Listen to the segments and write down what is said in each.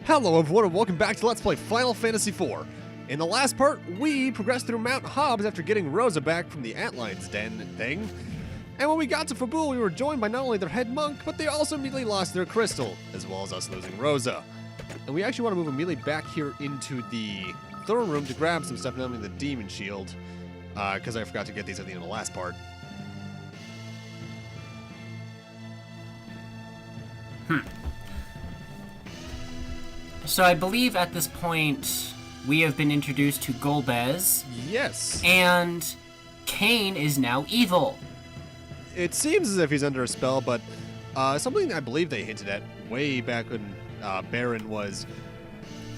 Hello everyone and welcome back to Let's Play Final Fantasy IV. In the last part, we progressed through Mount Hobbs after getting Rosa back from the Antline's Den thing. And when we got to Fabul, we were joined by not only their head monk, but they also immediately lost their crystal, as well as us losing Rosa. And we actually want to move immediately back here into the throne room to grab some stuff, namely the demon shield, because I forgot to get these at the end of the last part. So I believe at this point we have been introduced to Golbez. Yes. And Cain is now evil. It seems as if he's under a spell, but something I believe they hinted at way back when Baron was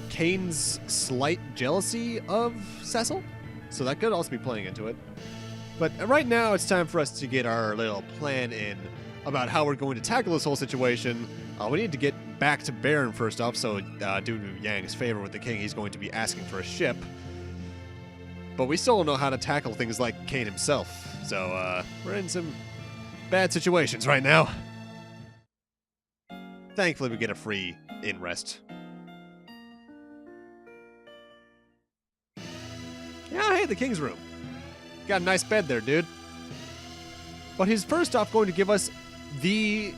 Cain's slight jealousy of Cecil. So that could also be playing into it. But right now it's time for us to get our little plan in about how we're going to tackle this whole situation. We need to get back to Baron first off, so due to Yang's favor with the king, he's going to be asking for a ship. But we still don't know how to tackle things like Cain himself, so we're in some bad situations right now. Thankfully, we get a free in-rest. Yeah, hey, the king's room. Got a nice bed there, dude. But he's first off going to give us the...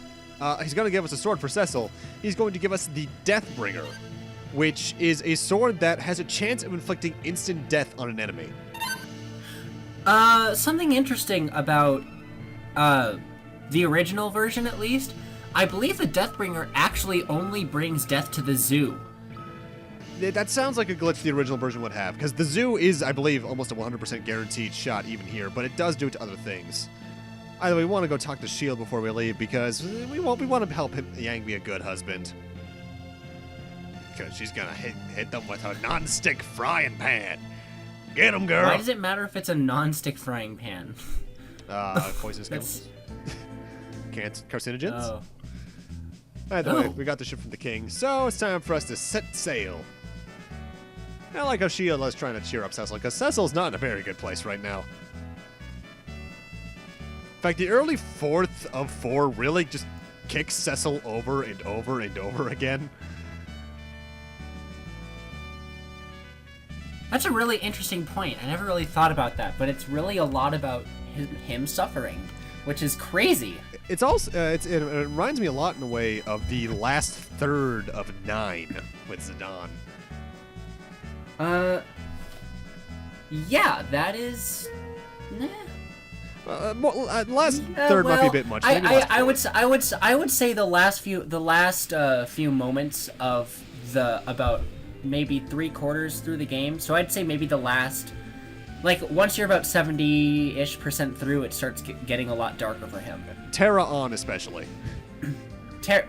he's going to give us a sword for Cecil. He's going to give us the Deathbringer, which is a sword that has a chance of inflicting instant death on an enemy. Something interesting about, the original version at least, I believe the Deathbringer actually only brings death to the zoo. That sounds like a glitch the original version would have, because the zoo is, I believe, almost a 100% guaranteed shot even here, but it does do it to other things. Either way, we want to go talk to Shield before we leave because we want to help Yang be a good husband. Because she's gonna hit them with her non-stick frying pan. Get him, girl. Why does it matter if it's a non-stick frying pan? Poisonous chemicals. Carcinogens. Oh. Either way, we got the ship from the king, so it's time for us to set sail. I like how Shield is trying to cheer up Cecil, because Cecil's not in a very good place right now. In fact, the early 4th of 4 really just kicks Cecil over and over and over again. That's a really interesting point. I never really thought about that, but it's really a lot about him suffering, which is crazy. It's also it reminds me a lot in a way of the last third of 9 with Zidane. Yeah, that is... Nah. Last third might be a bit much. I would say the last few moments of about maybe 3/4 through the game. So I'd say maybe the last, like once you're about 70-ish% through, it starts getting a lot darker for him. Terra on especially.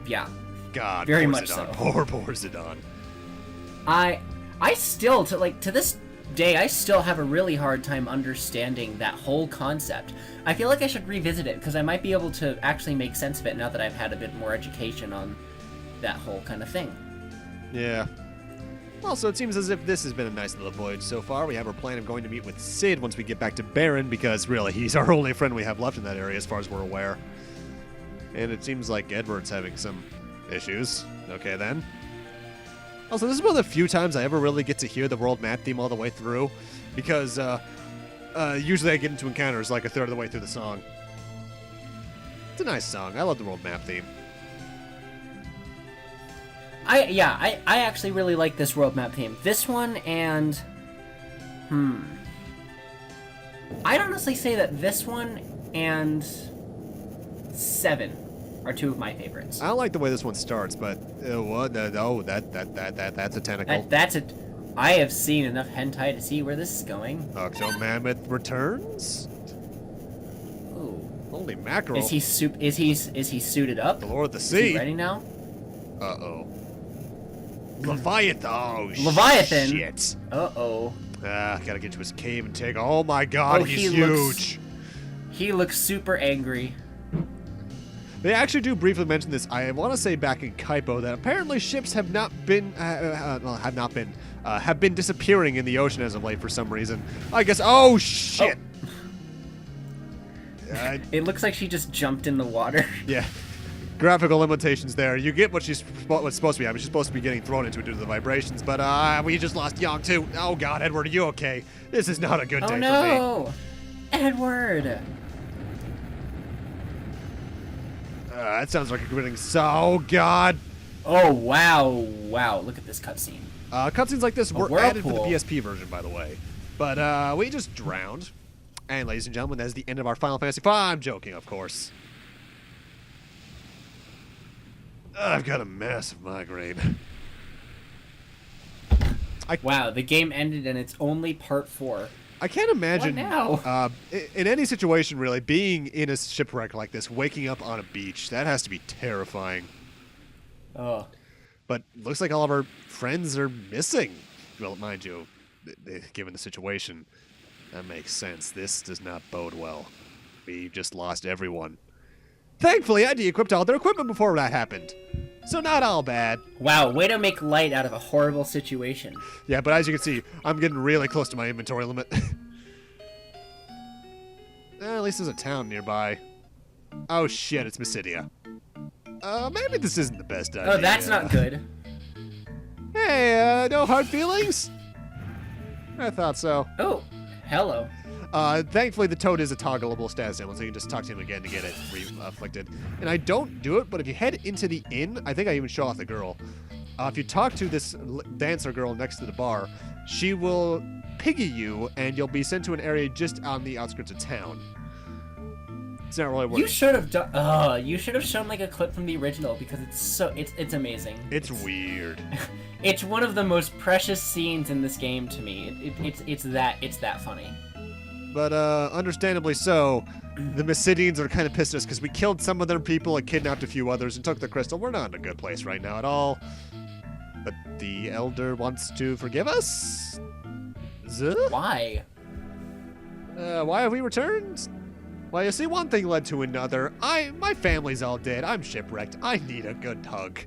Yeah. God, very poor much Zidane. so. Poor Zidane. I still to this day, I still have a really hard time understanding that whole concept. I feel like I should revisit it because I might be able to actually make sense of it now that I've had a bit more education on that whole kind of thing. Yeah. Also, it seems as if this has been a nice little voyage so far. We have our plan of going to meet with Cid once we get back to Baron because, really, he's our only friend we have left in that area as far as we're aware. And it seems like Edward's having some issues. Okay, then. Also, this is one of the few times I ever really get to hear the world map theme all the way through, because usually I get into encounters like a third of the way through the song. It's a nice song. I love the world map theme. I actually really like this world map theme. This one and... I'd honestly say that this one and 7 are 2 of my favorites. I don't like the way this one starts, but that's a tentacle. I have seen enough hentai to see where this is going. Octo Mammoth returns. Ooh. Holy mackerel! Is he suited up? The Lord of the Sea. Is he ready now? Leviathan. Oh, Leviathan. Shit. Gotta get to his cave and take. Oh my God, he's huge. He looks super angry. They actually do briefly mention this. I want to say back in Kaipo that apparently ships have been disappearing in the ocean as of late for some reason. I guess. Oh shit! Oh. It looks like she just jumped in the water. Yeah. graphical limitations there. You get what what's supposed to be happening. She's supposed to be getting thrown into it due to the vibrations, but we just lost Yang too. Oh God, Edward, are you okay? This is not a good day for me. Oh no, Edward. That sounds like a good thing. So God. Oh wow, look at this cutscene. Cutscenes like this were added for the whirlpool. PSP version, by the way. But we just drowned. And ladies and gentlemen, that is the end of our Final Fantasy V. I'm joking, of course. I've got a massive migraine. Wow, the game ended and it's only part 4. I can't imagine What now? In any situation, really, being in a shipwreck like this, waking up on a beach, that has to be terrifying. Oh. But looks like all of our friends are missing. Well, mind you, given the situation, that makes sense. This does not bode well. We just lost everyone. Thankfully, I de-equipped all their equipment before that happened. So not all bad. Wow, way to make light out of a horrible situation. Yeah, but as you can see, I'm getting really close to my inventory limit. At least there's a town nearby. Oh shit, it's Mysidia. Maybe this isn't the best idea. Oh, that's not good. Hey, no hard feelings? I thought so. Oh, hello. Thankfully, the toad is a toggleable status symbol, so you can just talk to him again to get it afflicted. And I don't do it, but if you head into the inn, I think I even show off the girl. If you talk to this dancer girl next to the bar, she will piggy you, and you'll be sent to an area just on the outskirts of town. It's not really worth it. You should have done. You should have shown like a clip from the original because it's amazing. It's weird. It's one of the most precious scenes in this game to me. It's that funny. But understandably so, the Mysidians are kind of pissed at us because we killed some of their people and kidnapped a few others and took the crystal. We're not in a good place right now at all. But the Elder wants to forgive us? Why? Why have we returned? Well, you see, one thing led to another. My family's all dead. I'm shipwrecked. I need a good hug.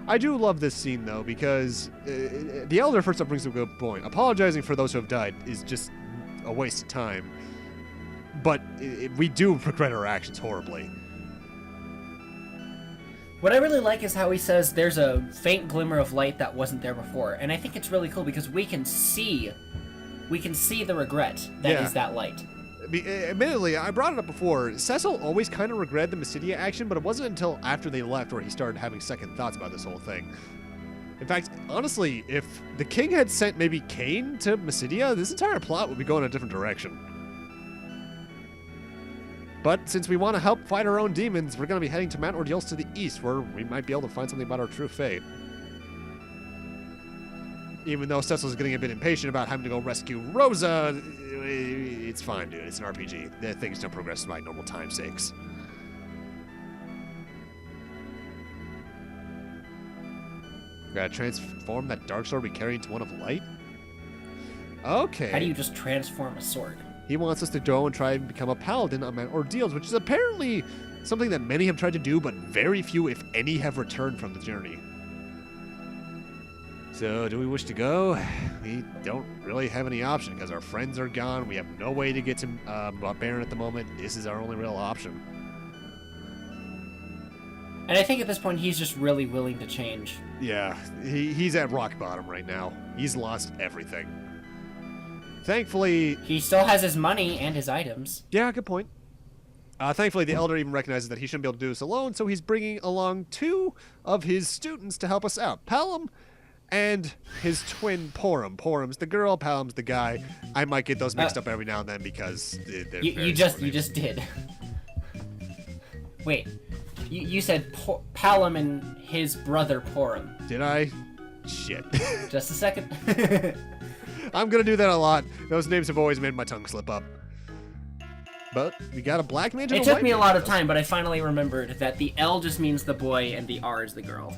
I do love this scene, though, because the Elder first up brings up a good point. Apologizing for those who have died is just a waste of time. But we do regret our actions horribly. What I really like is how he says there's a faint glimmer of light that wasn't there before. And I think it's really cool because we can see the regret that is that light. Admittedly, I brought it up before. Cecil always kind of regretted the Mysidia action, but it wasn't until after they left where he started having second thoughts about this whole thing. In fact, honestly, if the king had sent maybe Cain to Mysidia, this entire plot would be going a different direction. But since we want to help fight our own demons, we're going to be heading to Mount Ordeals to the east, where we might be able to find something about our true fate. Even though Cecil's getting a bit impatient about having to go rescue Rosa, it's fine, dude. It's an RPG. Things don't progress by normal time sakes. Gotta transform that dark sword we carry into one of light? Okay. How do you just transform a sword? He wants us to go and try and become a paladin on Mount Ordeals, which is apparently something that many have tried to do, but very few, if any, have returned from the journey. So, do we wish to go? We don't really have any option because our friends are gone. We have no way to get to Baron at the moment. This is our only real option. And I think at this point he's just really willing to change. Yeah, he's at rock bottom right now. He's lost everything. Thankfully... He still has his money and his items. Yeah, good point. Thankfully, the Elder even recognizes that he shouldn't be able to do this alone, so he's bringing along 2 of his students to help us out. Palom and his twin Porum. Porum's the girl, Palom's the guy. I might get those mixed up every now and then because they're you just did. Wait, you said Palom and his brother Porum. Did I? Shit. Just a second. I'm gonna do that a lot. Those names have always made my tongue slip up. But we got a black mage and It took me a lot of time, but I finally remembered that the L just means the boy and the R is the girl.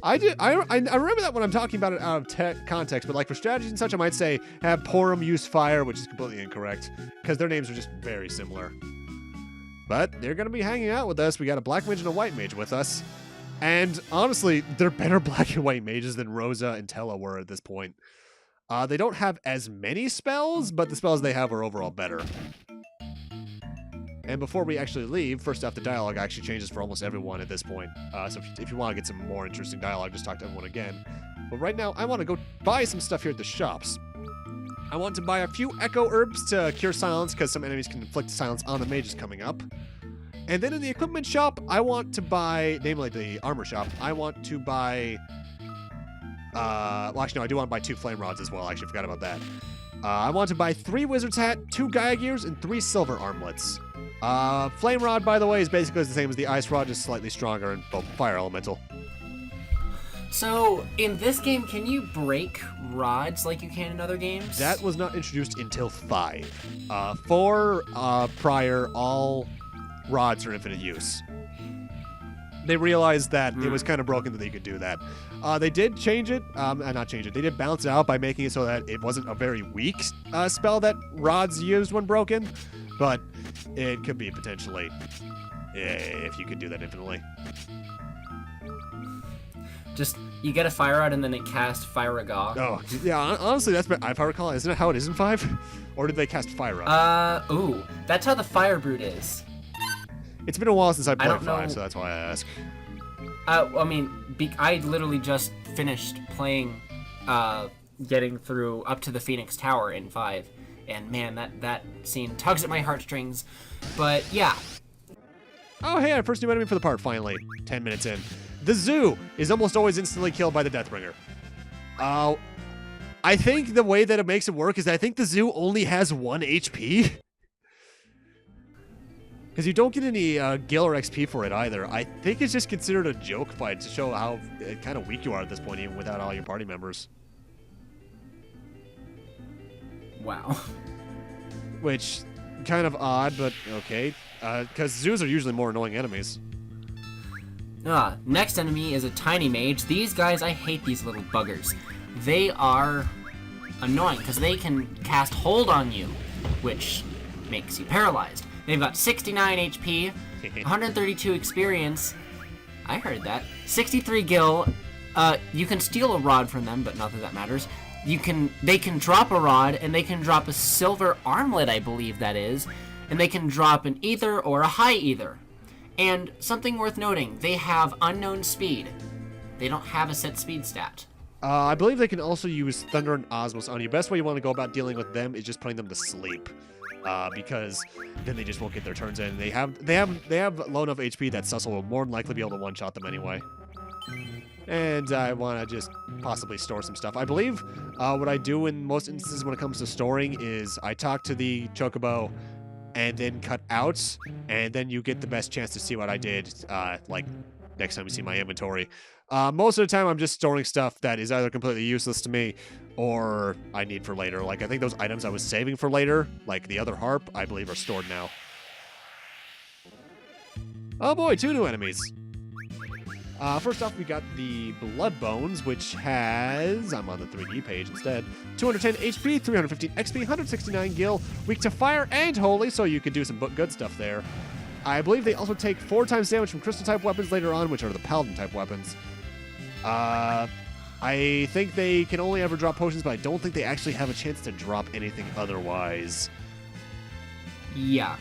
I remember that when I'm talking about it out of context, but like for strategies and such, I might say have Porum use fire, which is completely incorrect because their names are just very similar. But they're gonna be hanging out with us. We got a black mage and a white mage with us, and honestly, they're better black and white mages than Rosa and Tella were at this point. They don't have as many spells, but the spells they have are overall better. And before we actually leave, first off, the dialogue actually changes for almost everyone at this point. So if you want to get some more interesting dialogue, just talk to everyone again. But right now, I want to go buy some stuff here at the shops. I want to buy a few echo herbs to cure silence, because some enemies can inflict silence on the mages coming up. And then in the equipment shop, I want to buy, namely the armor shop, I want to buy... well, actually, no, I do want to buy 2 flame rods as well. I actually forgot about that. I want to buy 3 wizard's hat, 2 Gaia gears, and 3 silver armlets. Flame rod, by the way, is basically the same as the ice rod, just slightly stronger and both fire elemental. So, in this game, can you break rods like you can in other games? That was not introduced until 5. 4 prior, all rods are infinite use. They realized that it was kind of broken that they could do that. They did change it, not change it, they did balance it out by making it so that it wasn't a very weak spell that rods used when broken, but it could be potentially if you could do that infinitely. Just, you get a fire rod and then it casts Fire Agog. Oh, yeah, honestly, that's if I recall, isn't it how it is in 5? Or did they cast Fire Rod? Ooh, that's how the Fire Brood is. It's been a while since I played 5, so that's why I ask. I mean, I literally just finished playing, getting through up to the Phoenix Tower in 5, and man, that scene tugs at my heartstrings. But yeah. Oh, hey, our first new enemy for the part, finally. 10 minutes in. The zoo is almost always instantly killed by the Deathbringer. I think the way that it makes it work is that I think the zoo only has 1 HP. Because you don't get any gil or XP for it either. I think it's just considered a joke fight to show how kind of weak you are at this point, even without all your party members. Wow. Which, kind of odd, but okay. Because zoos are usually more annoying enemies. Next enemy is a tiny mage. These guys, I hate these little buggers. They are annoying because they can cast hold on you, which makes you paralyzed. They've got 69 HP, 132 experience. I heard that. 63 gil. You can steal a rod from them, but not that matters. They can drop a rod, and they can drop a silver armlet, I believe that is, and they can drop an ether or a high ether. And something worth noting, they have unknown speed. They don't have a set speed stat. I believe they can also use Thunder and Osmos on you. Best way you want to go about dealing with them is just putting them to sleep. Because then they just won't get their turns in. They have low enough HP that Cecil will more than likely be able to one-shot them anyway. And I want to just possibly store some stuff. I believe what I do in most instances when it comes to storing is I talk to the Chocobo and then cut out, and then you get the best chance to see what I did, like, next time you see my inventory. Most of the time, I'm just storing stuff that is either completely useless to me, or I need for later. Like, I think those items I was saving for later, like the other harp, I believe are stored now. Oh boy, 2 new enemies. First off, we got the Blood Bones, which has, I'm on the 3D page instead, 210 HP, 315 XP, 169 gil, weak to fire and holy, so you can do some good stuff there. I believe they also take 4 times damage from crystal-type weapons later on, which are the paladin-type weapons. I think they can only ever drop potions, but I don't think they actually have a chance to drop anything otherwise. Yeah.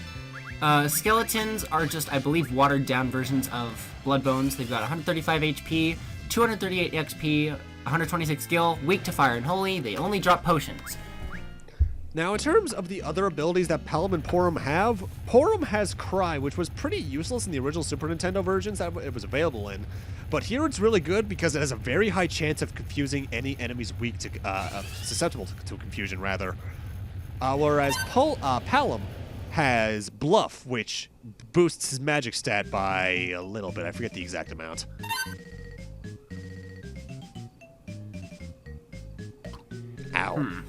Skeletons are just, I believe, watered-down versions of Blood Bones. They've got 135 HP, 238 XP, 126 gil, weak to fire and holy. They only drop potions. Now, in terms of the other abilities that Pelham and Porum have, Porum has Cry, which was pretty useless in the original Super Nintendo versions that it was available in. But here it's really good because it has a very high chance of confusing any enemies weak to, susceptible to confusion, rather. Whereas Pelham has Bluff, which boosts his magic stat by a little bit. I forget the exact amount. Ow.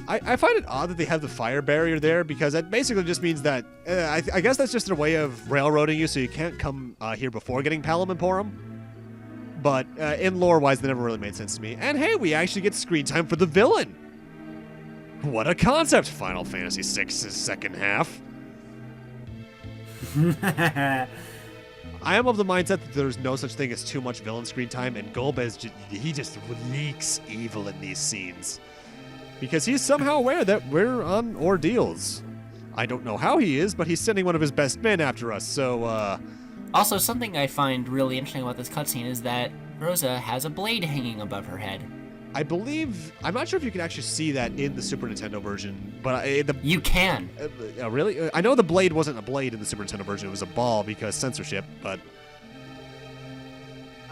I find it odd that they have the fire barrier there, because that basically just means that, I guess that's just their way of railroading you so you can't come here before getting Pelham and Porum. But in lore-wise, that never really made sense to me. And hey, we actually get screen time for the villain! What a concept, Final Fantasy VI's second half. I am of the mindset that there's no such thing as too much villain screen time, and Golbez, he just leaks evil in these scenes. Because he's somehow aware that we're on Ordeals. I don't know how he is, but he's sending one of his best men after us, so, Also, something I find really interesting about this cutscene is that Rosa has a blade hanging above her head. I believe... I'm not sure if you can actually see that in the Super Nintendo version, but... You can. Really? I know the blade wasn't a blade in the Super Nintendo version. It was a ball because censorship, but...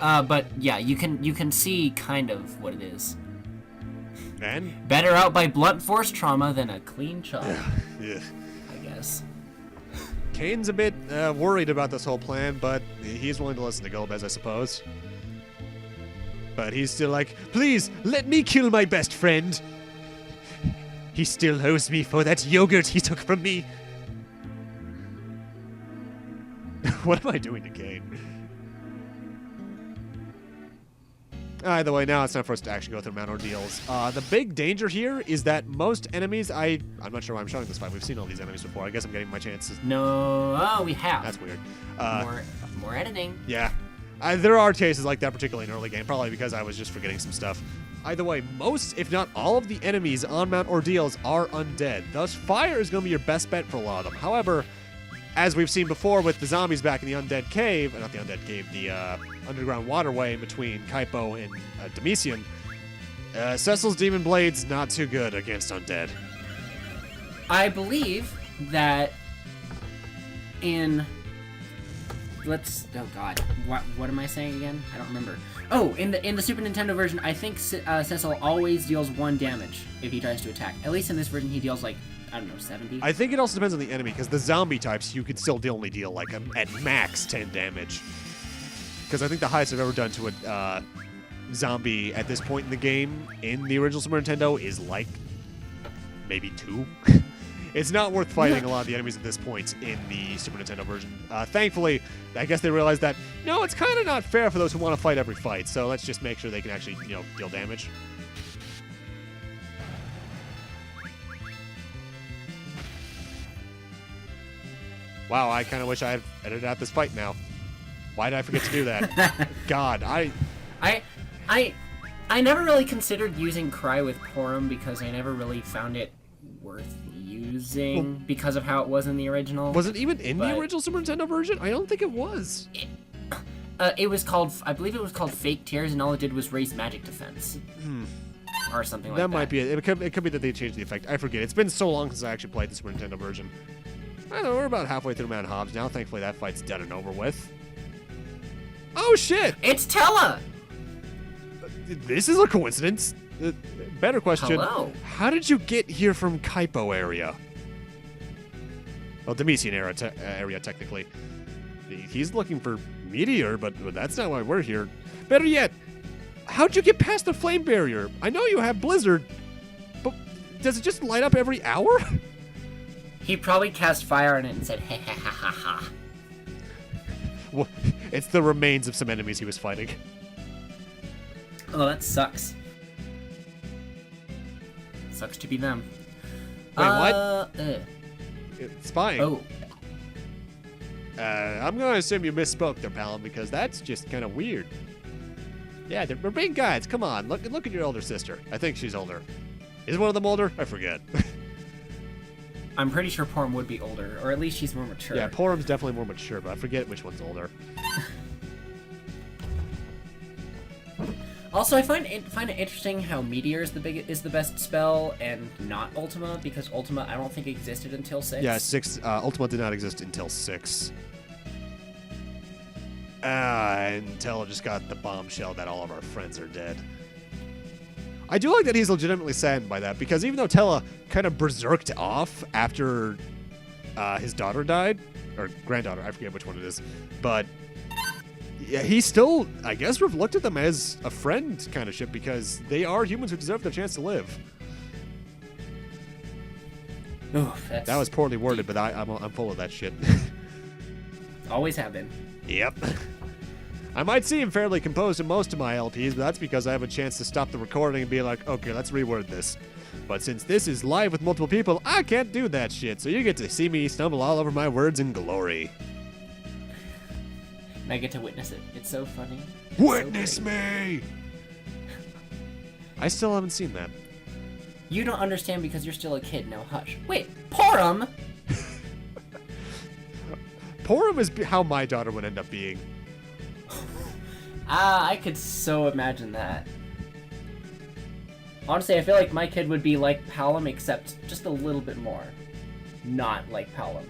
But yeah, you can see kind of what it is. And? Better out by blunt force trauma than a clean chop. Yeah. I guess. Kane's a bit worried about this whole plan, but he's willing to listen to Golbez, I suppose. But he's still like, please, let me kill my best friend. He still owes me for that yogurt he took from me. What am I doing to Kane? Either way, now it's time for us to actually go through Mount Ordeals. The big danger here is that most enemies, I'm not sure why I'm showing this fight. We've seen all these enemies before. I guess I'm getting my chances. No, we have. That's weird. More editing. Yeah. There are cases like that, particularly in early game, probably because I was just forgetting some stuff. Either way, most, if not all of the enemies on Mount Ordeals are undead. Thus, fire is going to be your best bet for a lot of them. However, as we've seen before with the zombies back in the Undead Cave, not the Undead Cave, the underground waterway between Kaipo and Demisian, Cecil's Demon Blade's not too good against undead. I believe that in... Oh god, what am I saying again? I don't remember. Oh, in the Super Nintendo version, I think Cecil always deals 1 damage if he tries to attack. At least in this version, he deals like, I don't know, 70. I think it also depends on the enemy, because the zombie types, you could still only deal like at max 10 damage. Because I think the highest I've ever done to a zombie at this point in the game in the original Super Nintendo is like maybe 2. It's not worth fighting a lot of the enemies at this point in the Super Nintendo version. Thankfully, I guess they realized that, no, it's kind of not fair for those who want to fight every fight, so let's just make sure they can actually, deal damage. Wow, I kind of wish I had edited out this fight now. Why did I forget to do that? God, I never really considered using Cry with Porum because I never really found it worth using because of how it was in the original. Was it even in the original Super Nintendo version? I don't think it was. It was called, I believe it was called Fake Tears, and all it did was raise magic defense. Or something like that. That might be it. It could be that they changed the effect. I forget. It's been so long since I actually played the Super Nintendo version. I don't know, we're about halfway through Mount Hobbs now. Thankfully, that fight's done and over with. Oh, shit! It's Tella! This is a coincidence. Better question. Hello? How did you get here from Kaipo area? Well, Demisian area, technically. He's looking for Meteor, but that's not why we're here. Better yet, how'd you get past the flame barrier? I know you have Blizzard, but does it just light up every hour? He probably cast fire on it and said, ha ha ha ha ha. Well, it's the remains of some enemies he was fighting. Oh, that sucks. Sucks to be them. Wait, what? Spying. Oh. I'm going to assume you misspoke there, pal, because that's just kind of weird. Yeah, they're being guides. Come on, look at your older sister. I think she's older. Is one of them older? I forget. I'm pretty sure Porum would be older, or at least she's more mature. Yeah, Porum's definitely more mature, but I forget which one's older. Also, I find it interesting how Meteor is the best spell and not Ultima, because Ultima I don't think existed until 6. Yeah, 6. Ultima did not exist until 6. Until it just got the bombshell that all of our friends are dead. I do like that he's legitimately saddened by that, because even though Tella kind of berserked off after his daughter died, or granddaughter, I forget which one it is, but yeah, he still, I guess, looked at them as a friend kind of ship, because they are humans who deserve their chance to live. Ooh, that was poorly worded, but I'm full of that shit. Always have been. Yep. I might seem fairly composed in most of my LPs, but that's because I have a chance to stop the recording and be like, okay, let's reword this. But since this is live with multiple people, I can't do that shit, so you get to see me stumble all over my words in glory. And I get to witness it. It's so funny. Witness me! I still haven't seen that. You don't understand because you're still a kid. Now hush. Wait, Porum? Porum is how my daughter would end up being. I could so imagine that. Honestly, I feel like my kid would be like Palom, except just a little bit more. Not like Palom.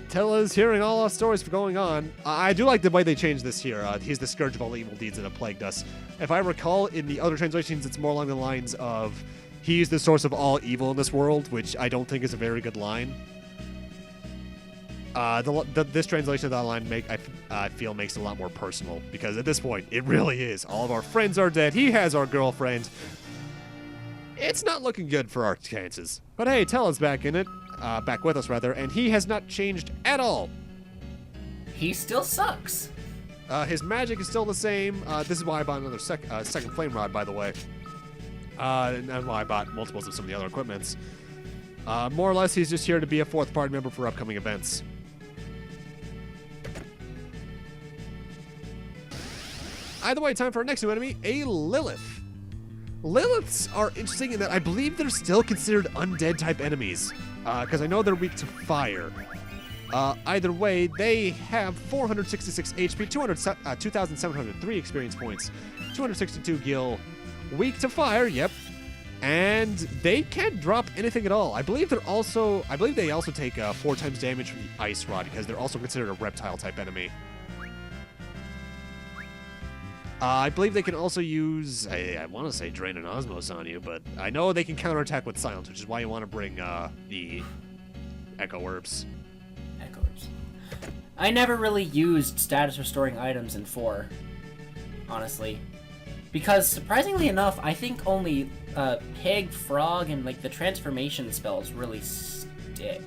Tella's hearing all our stories going on. I do like the way they changed this here. He's the scourge of all evil deeds that have plagued us. If I recall, in the other translations, it's more along the lines of he's the source of all evil in this world, which I don't think is a very good line. This translation of that line I feel makes it a lot more personal, because at this point, it really is. All of our friends are dead. He has our girlfriend. It's not looking good for our chances. But hey, Tella's back in it. Back with us, rather, and he has not changed at all. He still sucks. His magic is still the same. This is why I bought another second flame rod, by the way. And why I bought multiples of some of the other equipments. More or less, he's just here to be a fourth party member for upcoming events. Either way, time for our next new enemy, a Lilith. Liliths are interesting in that I believe they're still considered undead type enemies, because I know they're weak to fire. Either way, they have 466 HP, 2,703 experience points, 262 gil, weak to fire, yep, and they can't drop anything at all. I believe they also take 4 times damage from the ice rod, because they're also considered a reptile type enemy. I believe they can also use, I want to say Drain and Osmos on you, but I know they can counterattack with Silence, which is why you want to bring the Echo Herbs. Echo Herbs. I never really used status restoring items in 4, honestly. Because, surprisingly enough, I think only Pig, Frog, and like the transformation spells really stick.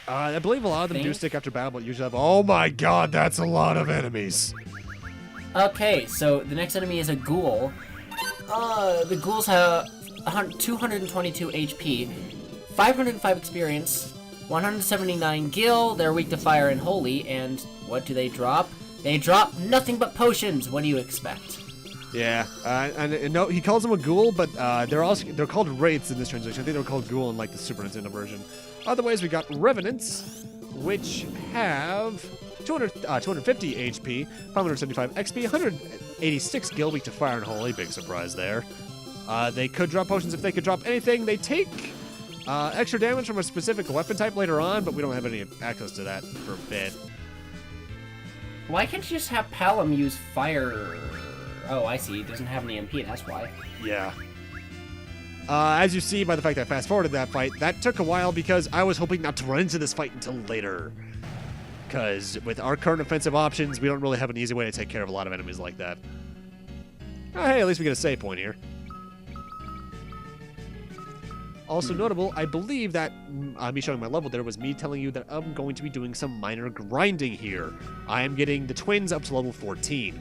I believe a lot of them do stick after battle, but usually have, oh my god, that's a lot of enemies. Okay, so the next enemy is a ghoul. The ghouls have 222 HP, 505 experience, 179 gil, they're weak to fire and holy, and what do they drop? They drop nothing but potions. What do you expect? Yeah, and no, he calls them a ghoul, but they're called wraiths in this translation. I think they're called ghoul in like the Super Nintendo version. Otherwise, we got revenants, which have 250 HP, 575 XP, 186 gil, weak to fire and holy. Big surprise there. They could drop potions. If they could drop anything, they take extra damage from a specific weapon type later on, but we don't have any access to that for a bit. Why can't you just have Palom use fire? Oh, I see. It doesn't have an EMP, that's why. Yeah. As you see by the fact that I fast-forwarded that fight, that took a while because I was hoping not to run into this fight until later. Because with our current offensive options, we don't really have an easy way to take care of a lot of enemies like that. Oh, hey, at least we get a save point here. Also notable, I believe that me showing my level there was me telling you that I'm going to be doing some minor grinding here. I am getting the twins up to level 14.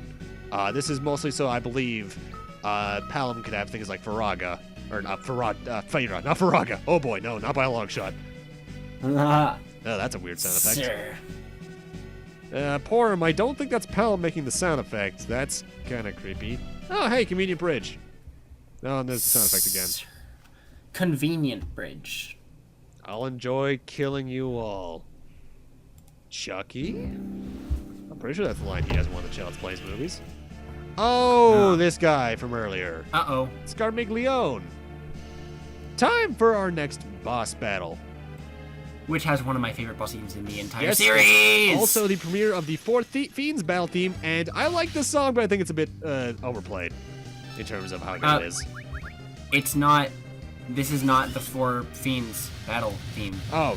This is mostly so I believe Palom could have things like Faraga. Or not Feyra, not Faraga. Oh boy, no, not by a long shot. Oh, that's a weird sound effect. Sir. Porum, I don't think that's Palom making the sound effect. That's kind of creepy. Oh, hey, convenient bridge. Oh, and there's the sound effect again. Convenient bridge. I'll enjoy killing you all. Chucky? I'm pretty sure that's the line he has in one of the Child's Plays movies. Oh, this guy from earlier. Uh-oh. Scarmiglione. Time for our next boss battle. Which has one of my favorite boss themes in the entire Yes, series! Also the premiere of the 4th Fiends battle theme, and I like this song, but I think it's a bit overplayed in terms of how good it is. It's not... This is not the 4 Fiends battle theme. Oh.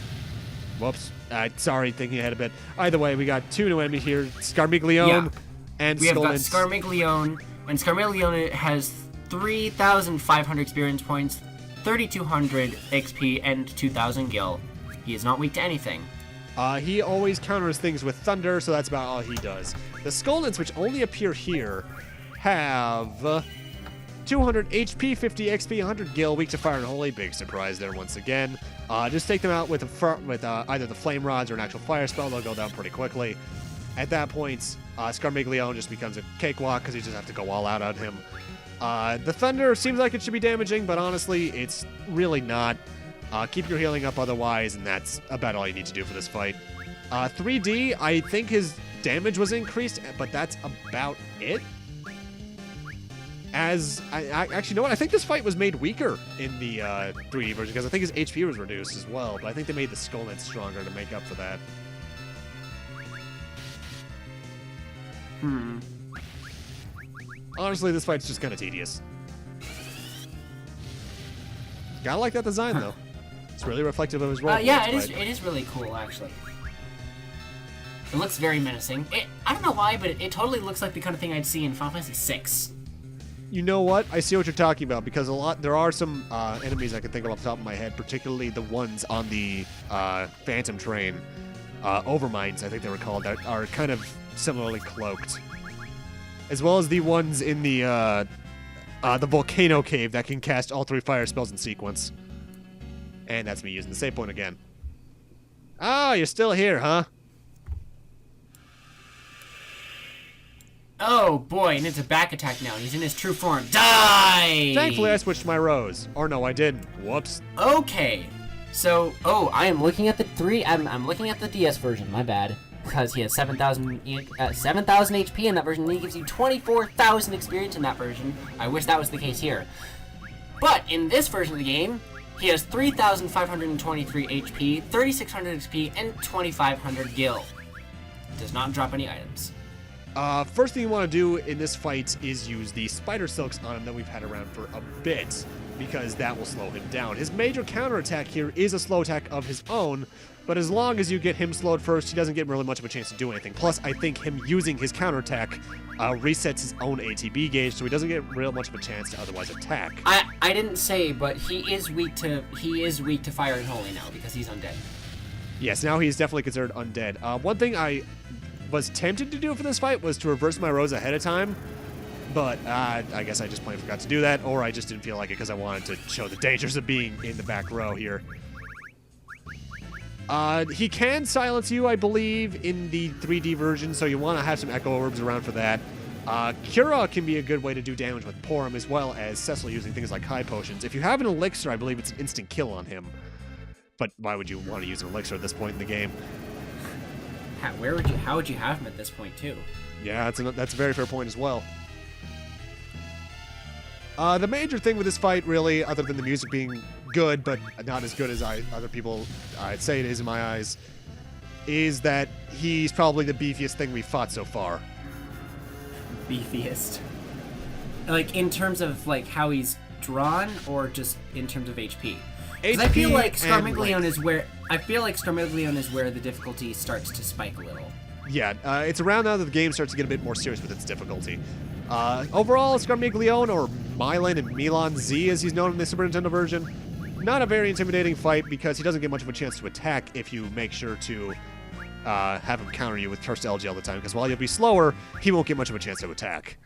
Whoops. Sorry, thinking ahead a bit. Either way, we got 2 new enemies here, Scarmiglione and we have got Skull. Scarmiglione, and Scarmiglione has 3,500 experience points, 3,200 XP, and 2,000 gil. He is not weak to anything. He always counters things with thunder, so that's about all he does. The Skullnets, which only appear here, have 200 HP, 50 XP, 100 gil, weak to fire and holy. Big surprise there once again. Just take them out with either the flame rods or an actual fire spell. They'll go down pretty quickly. At that point, Scarmiglione just becomes a cakewalk because you just have to go all out on him. The thunder seems like it should be damaging, but honestly, it's really not. Keep your healing up otherwise, and that's about all you need to do for this fight. 3D, I think his damage was increased, but that's about it. Actually, you know what? I think this fight was made weaker in the 3D version, because I think his HP was reduced as well, but I think they made the Skull Knight stronger to make up for that. Honestly, this fight's just kind of tedious. Gotta like that design, though. It's really reflective of his role. Yeah, it is really cool, actually. It looks very menacing. I don't know why, but it totally looks like the kind of thing I'd see in Final Fantasy VI. You know what? I see what you're talking about, because there are some enemies I can think of off the top of my head, particularly the ones on the Phantom train, Overminds, I think they were called, that are kind of similarly cloaked, as well as the ones in the volcano cave that can cast all 3 fire spells in sequence. And that's me using the save point again. Oh, you're still here, huh? Oh boy, and it's a back attack now. He's in his true form. Die! Thankfully, I switched my rows. Or no, I didn't. Whoops. Okay. So, I am looking at the I'm looking at the DS version. My bad, because he has 7,000 HP in that version, and he gives you 24,000 experience in that version. I wish that was the case here. But in this version of the game, he has 3,523 HP, 3,600 XP, and 2,500 gil. Does not drop any items. First thing you want to do in this fight is use the Spider Silks on him that we've had around for a bit, because that will slow him down. His major counterattack here is a slow attack of his own, but as long as you get him slowed first, he doesn't get really much of a chance to do anything. Plus, I think him using his counterattack resets his own ATB gauge, so he doesn't get real much of a chance to otherwise attack. I didn't say, but he is weak to Fire and Holy now, because he's undead. Yes, now he's definitely considered undead. One thing I was tempted to do for this fight was to reverse my rows ahead of time, but I guess I just plain forgot to do that, or I just didn't feel like it because I wanted to show the dangers of being in the back row here. He can silence you, I believe, in the 3D version, so you want to have some Echo Orbs around for that. Cura can be a good way to do damage with Porum, as well as Cecil using things like High Potions. If you have an Elixir, I believe it's an instant kill on him. But why would you want to use an Elixir at this point in the game? How would you have him at this point, too? Yeah, that's a very fair point as well. The major thing with this fight, really, other than the music being good, but not as good as other people I'd say it is in my eyes, is that he's probably the beefiest thing we've fought so far. Beefiest? Like, in terms of, like, how he's drawn, or just in terms of HP? Because I feel like Scarmiglione is where the difficulty starts to spike a little. Yeah, it's around now that the game starts to get a bit more serious with its difficulty. Overall, Scarmiglione, or Mylan and Milan Z as he's known in the Super Nintendo version, not a very intimidating fight because he doesn't get much of a chance to attack if you make sure to have him counter you with Cursed LG all the time, because while you'll be slower, he won't get much of a chance to attack.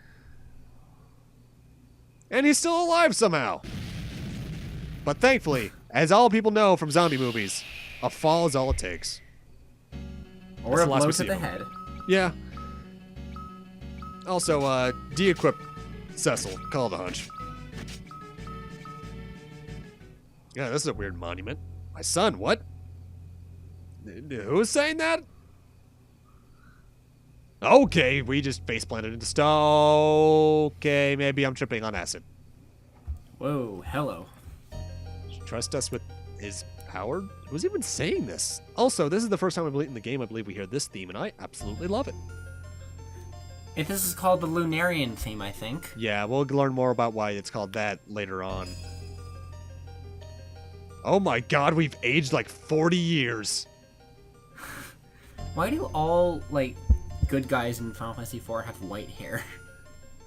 And he's still alive somehow! But thankfully, as all people know from zombie movies, a fall is all it takes. Or a blow to the head. Yeah. Also, de-equip Cecil. Call the hunch. Yeah, this is a weird monument. My son, what? Who's saying that? Okay, we just face planted into stone. Okay, maybe I'm tripping on acid. Whoa, hello. Trust us with his power? Who's even saying this? Also, this is the first time I believe in the game I believe we hear this theme, and I absolutely love it. If this is called the Lunarian theme, I think. Yeah, we'll learn more about why it's called that later on. Oh my god, we've aged like 40 years. Why do all, like, good guys in Final Fantasy IV have white hair?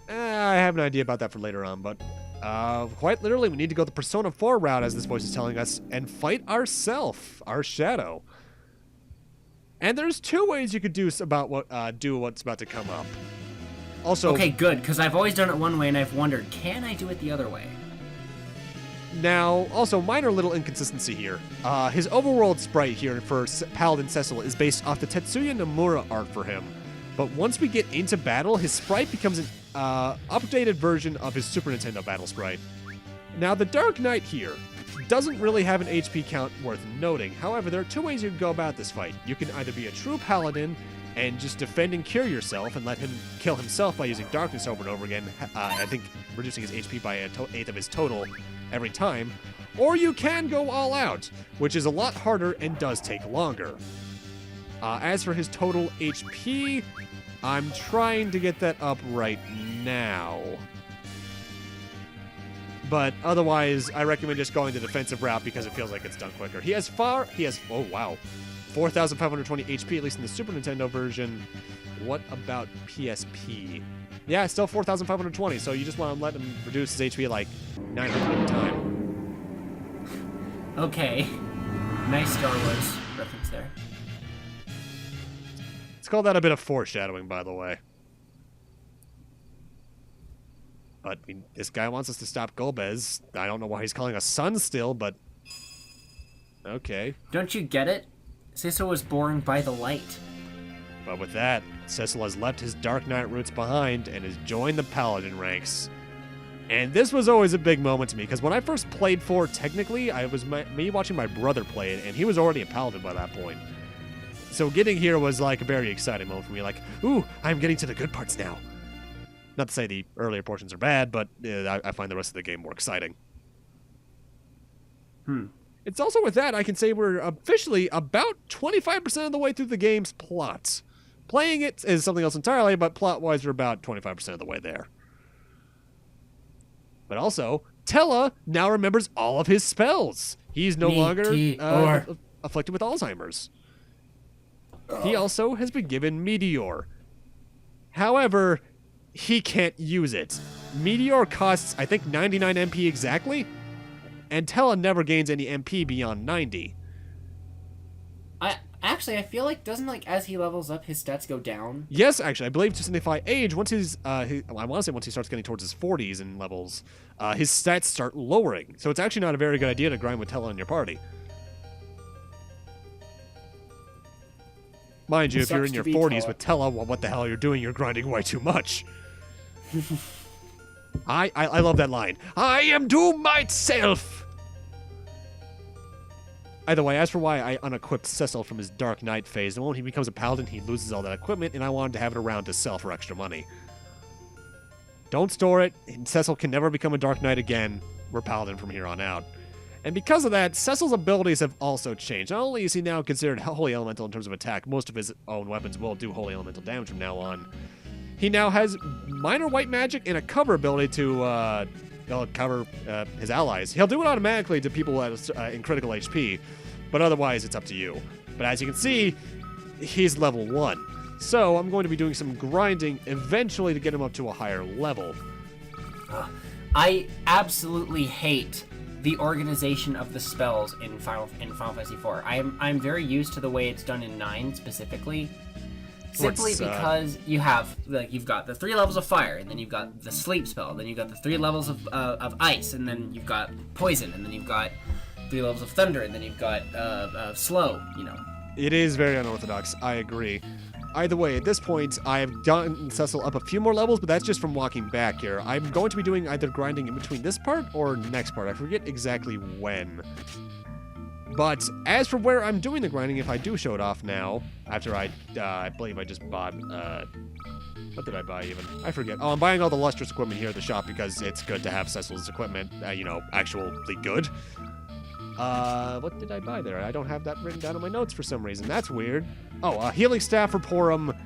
I have an idea about that for later on, but quite literally, we need to go the Persona 4 route, as this voice is telling us, and fight ourself, our shadow. And there's 2 ways you could do what's about to come up. Also, okay, good, because I've always done it one way, and I've wondered, can I do it the other way? Now, also, minor little inconsistency here. His overworld sprite here for Paladin Cecil is based off the Tetsuya Nomura art for him. But once we get into battle, his sprite becomes an updated version of his Super Nintendo battle sprite. Now, the Dark Knight here doesn't really have an HP count worth noting. However, there are two ways you can go about this fight. You can either be a true paladin and just defend and cure yourself and let him kill himself by using darkness over and over again, I think reducing his HP by an eighth of his total every time. Or you can go all out, which is a lot harder and does take longer. As for his total HP, I'm trying to get that up right now. But otherwise, I recommend just going the defensive route because it feels like it's done quicker. He has, oh wow, 4,520 HP, at least in the Super Nintendo version. What about PSP? Yeah, still 4,520, so you just want to let him reduce his HP like 900 at a time. Okay. Nice Star Wars reference there. Let's call that a bit of foreshadowing, by the way. But I mean, this guy wants us to stop Golbez. I don't know why he's calling us son still, but okay. Don't you get it? Cecil was born by the light. But with that, Cecil has left his Dark Knight roots behind and has joined the Paladin ranks. And this was always a big moment to me, because when I first played 4, technically, I was me watching my brother play it, and he was already a Paladin by that point. So getting here was like a very exciting moment for me, like, ooh, I'm getting to the good parts now. Not to say the earlier portions are bad, but I find the rest of the game more exciting. It's also with that, I can say we're officially about 25% of the way through the game's plot. Playing it is something else entirely, but plot-wise, we're about 25% of the way there. But also, Tella now remembers all of his spells. He's no longer afflicted with Alzheimer's. He also has been given Meteor. However, he can't use it. Meteor costs, I think, 99 MP exactly, and Tella never gains any MP beyond 90. I feel like, doesn't, like, as he levels up, his stats go down? Yes, actually. I believe to signify age, once I want to say once he starts getting towards his 40s in levels, his stats start lowering. So it's actually not a very good idea to grind with Tella in your party. Mind you, if you're in your 40s with Tella, well, what the hell you're doing? You're grinding way too much. I love that line. I am doom myself! Either way, as for why I unequipped Cecil from his Dark Knight phase, the moment he becomes a Paladin, he loses all that equipment, and I wanted to have it around to sell for extra money. Don't store it, and Cecil can never become a Dark Knight again. We're Paladin from here on out. And because of that, Cecil's abilities have also changed. Not only is he now considered Holy Elemental in terms of attack, most of his own weapons will do Holy Elemental damage from now on. He now has minor white magic and a cover ability to cover his allies. He'll do it automatically to people in critical HP, but otherwise it's up to you. But as you can see, he's level 1. So I'm going to be doing some grinding eventually to get him up to a higher level. I absolutely hate the organization of the spells in Final Fantasy IV. I'm very used to the way it's done in 9 specifically. Simply because you've got the 3 levels of fire, and then you've got the sleep spell, then you've got the 3 levels of ice, and then you've got poison, and then you've got 3 levels of thunder, and then you've got slow, you know. It is very unorthodox, I agree. Either way, at this point, I have gotten Cecil up a few more levels, but that's just from walking back here. I'm going to be doing either grinding in between this part or next part. I forget exactly when. But as for where I'm doing the grinding, if I do show it off now, after I believe I just bought, what did I buy even? I forget. Oh, I'm buying all the lustrous equipment here at the shop because it's good to have Cecil's equipment, actually good. What did I buy there? I don't have that written down in my notes for some reason. That's weird. Oh, a healing staff for Porum,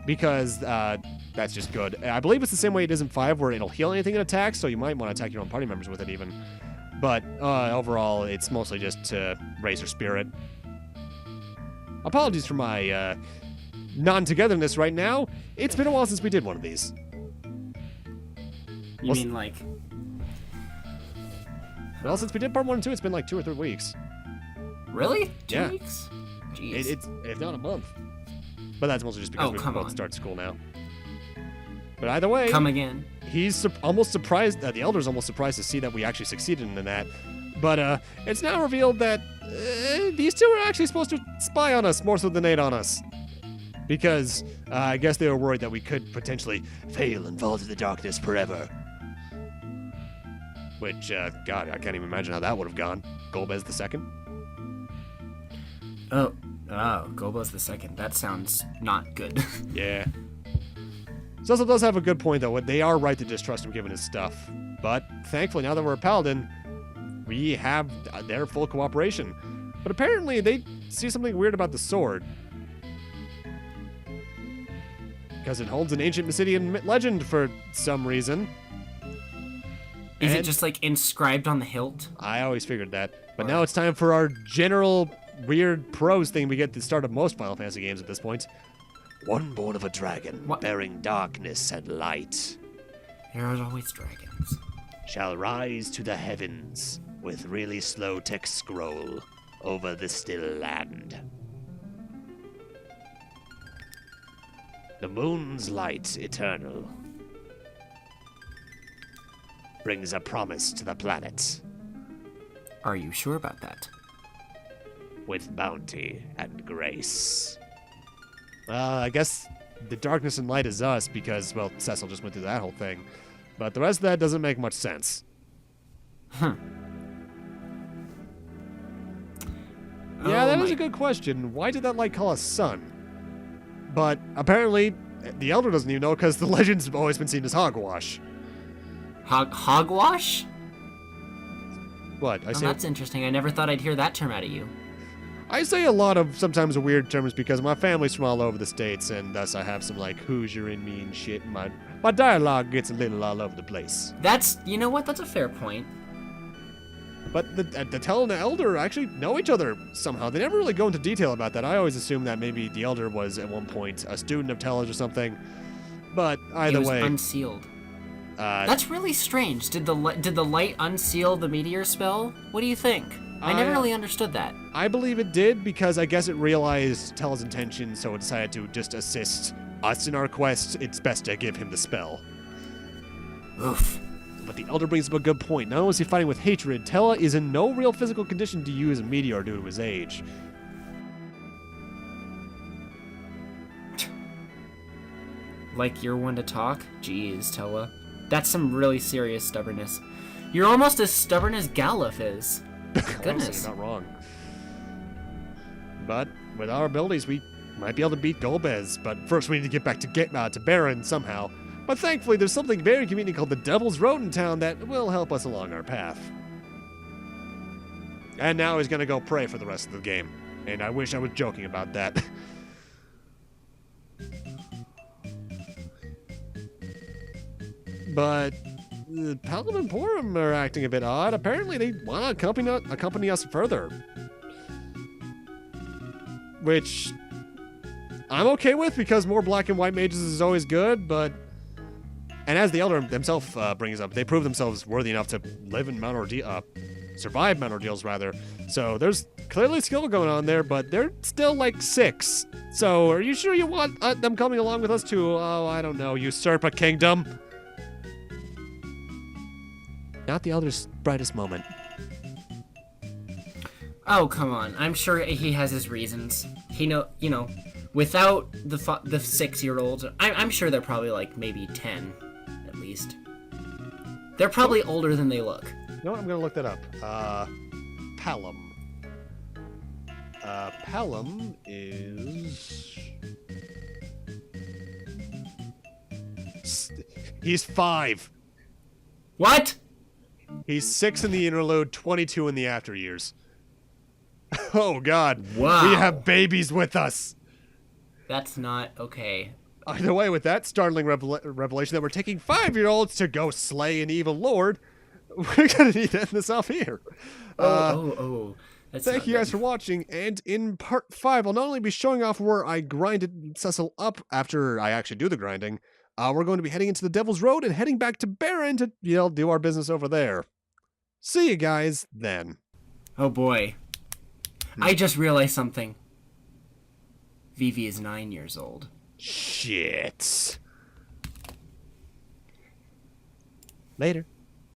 because that's just good. I believe it's the same way it is in 5, where it'll heal anything in attacks, so you might want to attack your own party members with it even. But overall, it's mostly just to raise your spirit. Apologies for my non-togetherness right now. It's been a while since we did one of these. You mean like... Well, since we did part 1 and 2, it's been like 2 or 3 weeks. Really? 2 Yeah. weeks? Jeez. It's not a month. But that's mostly just because we both start school now. But either way... Come again. He's almost surprised, the Elder's almost surprised to see that we actually succeeded in that. But it's now revealed that these two are actually supposed to spy on us more so than aid on us. Because I guess they were worried that we could potentially fail and fall to the darkness forever. Which, God, I can't even imagine how that would have gone. Golbez the second. Oh, Golbez the second. That sounds not good. Yeah. Cecil does have a good point, though. They are right to distrust him given his stuff. But thankfully, now that we're a paladin, we have their full cooperation. But apparently, they see something weird about the sword. Because it holds an ancient Mysidian legend for some reason. Is it just, like, inscribed on the hilt? I always figured that. But now it's time for our general weird prose thing we get at the start of most Final Fantasy games at this point. One born of a dragon, bearing darkness and light. There are always dragons. Shall rise to the heavens with really slow text scroll over the still land. The moon's light eternal brings a promise to the planet. Are you sure about that? With bounty and grace. I guess the darkness and light is us because, well, Cecil just went through that whole thing. But the rest of that doesn't make much sense. Yeah, that is a good question. Why did that light call us sun? But apparently, the Elder doesn't even know because the legends have always been seen as hogwash. Hogwash? What? That's interesting. I never thought I'd hear that term out of you. I say a lot of sometimes weird terms because my family's from all over the states, and thus I have some like Hoosier in me and shit. My dialogue gets a little all over the place. You know what? That's a fair point. But the Tell and the Elder actually know each other somehow. They never really go into detail about that. I always assume that maybe the Elder was at one point a student of Tell's or something. But either way, unsealed. That's really strange. Did the light unseal the meteor spell? What do you think? I never really understood that. I believe it did because I guess it realized Tell's intention, so it decided to just assist us in our quest. It's best to give him the spell. Oof. But the Elder brings up a good point. Not only is he fighting with hatred, Tella is in no real physical condition to use a meteor due to his age. Like you're one to talk? Jeez, Tella. That's some really serious stubbornness. You're almost as stubborn as Galuf is. Goodness. You're not wrong. But with our abilities, we might be able to beat Golbez. But first, we need to get back to Baron somehow. But thankfully, there's something very convenient called the Devil's Road in town that will help us along our path. And now he's gonna go pray for the rest of the game. And I wish I was joking about that. But the Paladin and Porum are acting a bit odd. Apparently, they want to accompany us further. Which I'm okay with because more black and white mages is always good, but... And as the Elder himself brings up, they prove themselves worthy enough to live in survive Mount Ordeals, rather. So there's clearly skill going on there, but they're still like 6. So are you sure you want them coming along with us to, I don't know, usurp a kingdom? Not the Elder's brightest moment. Oh, come on. I'm sure he has his reasons. Without the 6-year-olds, I'm sure they're probably like maybe 10, at least. They're probably older than they look. You know what? I'm going to look that up. Palom. Palom is... He's 5. What? He's 6 in the interlude, 22 in the after years. Oh, God. Wow. We have babies with us. That's not okay. Either way, with that startling revelation that we're taking 5-year-olds to go slay an evil lord, we're going to need to end this off here. Thank you guys for watching, and in part 5, I'll not only be showing off where I grinded Cecil up after I actually do the grinding, we're going to be heading into the Devil's Road and heading back to Baron to, do our business over there. See you guys then. Oh boy. I just realized something. Vivi is 9 years old. Shit. Later.